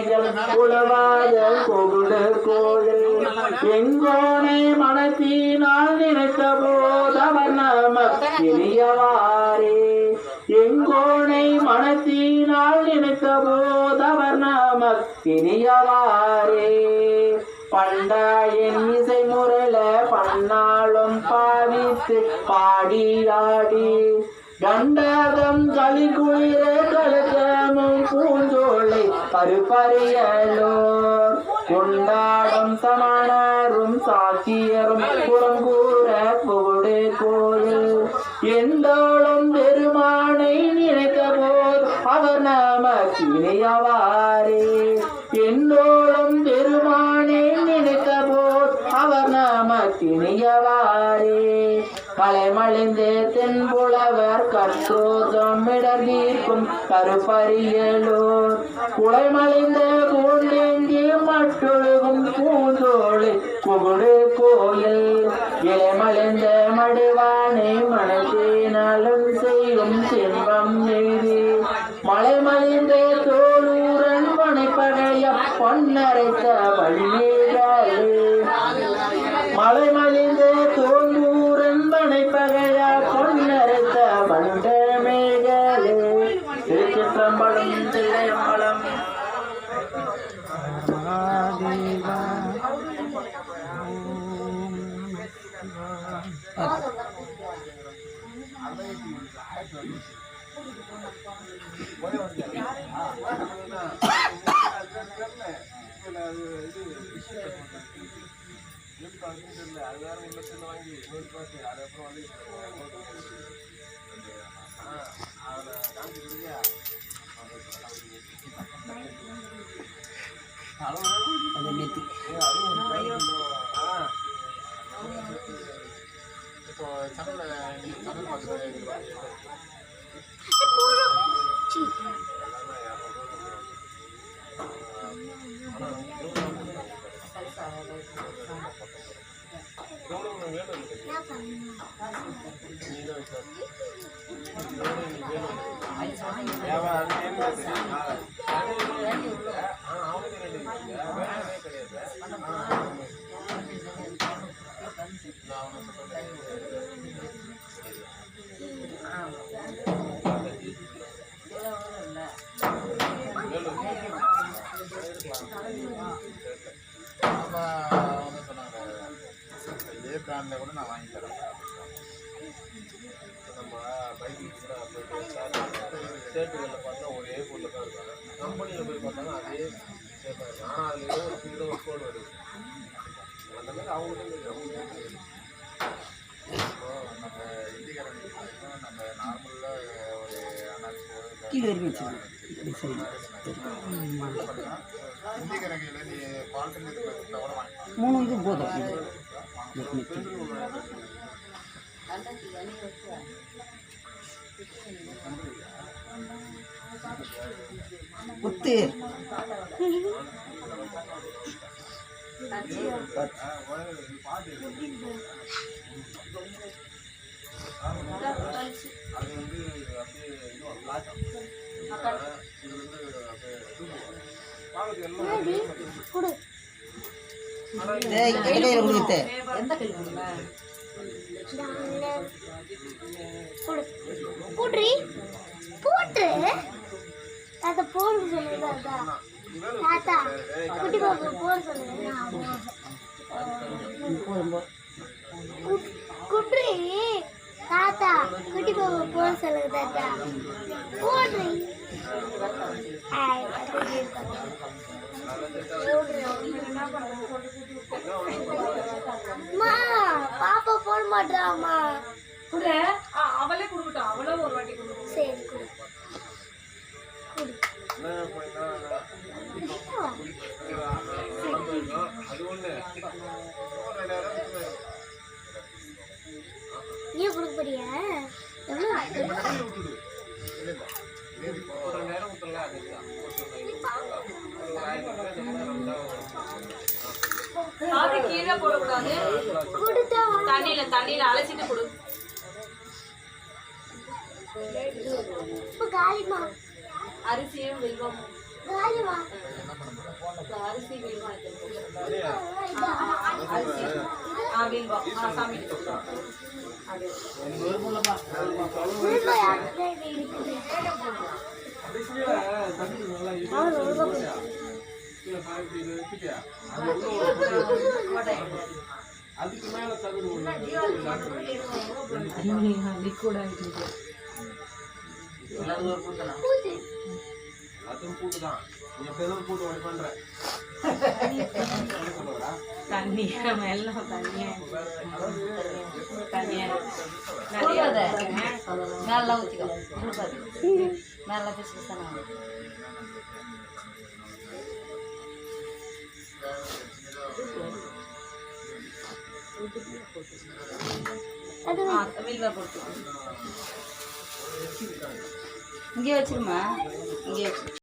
யானைகள் உழவாத கொகுடு கோயில் எங்கோனை மனத்தினால் நினைத்த போதவர் நமக்கினியவாரே எங்கோனை மனத்தினால் நினைத்த போதவர் நமக்கினியவாரே பண்டாயின் இசை முரள பன்னாளும் பாவித்து பாடியாடி கண்டகம் களி குளிர கலக்கமும் பூஞ்சோலை பருப்பறியலோர் கொண்டாடும் சமணரும் சாக்கியரும் புறங்கூற புகுடு கோயில் எந்தோளும் பெருமானை நினைத்த போர் அவர் நமக்கினியவாரே எந்தோளும் பெருமானை நினைத்த போர் அவர் நமக்கினியவாரே கலைமழிந்தே தென்புலவர் கற்றோதம் இடர்வீர்க்கும் கருப்பறியலோர் குலைமழிந்த பூண்டேங்கி மட்டொழுகும் பூந்தோளை புகுடு கோயில் இலைமழிந்த மடுவானை மனத்தேனாலும் செய்யும் செல்வம் நெய்தி மலைமழிந்த தோளூரன் பனைப்பகைய பொன்னரைத்த வழிமேகாலே மலைமழிந்த தோளூரன் பனைப்பகைய பொன்னரைத்த வண்ட மேகலே திருச்சிற்றம்பலம் தில்லையம்பலம் கூட நான் வாங்கி தரேன். நம்ம பைக்கில் கூட ஸ்டேட்டுகளில் பார்த்தா ஒரே பொருள் தான் இருக்காங்க. கம்பெனியில் போய் பார்த்தாலும் அதே சேர்ப்பாங்க. ஆனால் அதில் ஏதோ ஒரு சின்ன ஒரு கோடு வருது. அந்த மாதிரி அவங்கள்ட்ட நம்ம இந்திக்காரங்க நம்ம நார்மலில் ஒரு இந்திக்காரங்கையில் நீ பால்ட்டு தவிர வாங்கிக்கலாம். 3 இது போதும். குத்து தாத்தா குட்டி பாப்பா போட சொல்லுங்க தாத்தா போடுறீ பாப்பா போட மாட்டாமா அவளே கொடுக்கட்டும் அவளே ஒரு வாட்டி கொடுக்கட்டும் சரி கொடு நீ கொடுக்க போறியா அது கீழே போடக்கூடாது தண்ணியில அலசிட்டு கொடு காலிமா அரிசியும் வெல்வம் காலிமா சாமி உள்ள யாருக்கு இருக்குது அவன் உள்ள அதுக்கு மேல தகுதி எல்லாத்தையும் பூட்டுதான் நீ எப்போதும் பூட்டு ஒன்று பண்ற தண்ணியா வெள்ளம் தண்ணியா மேல ஊற்றிக்கோ மேல பிசு தானே வீட்டில் போட்டு இங்கே வச்சிருமா இங்கே வச்சு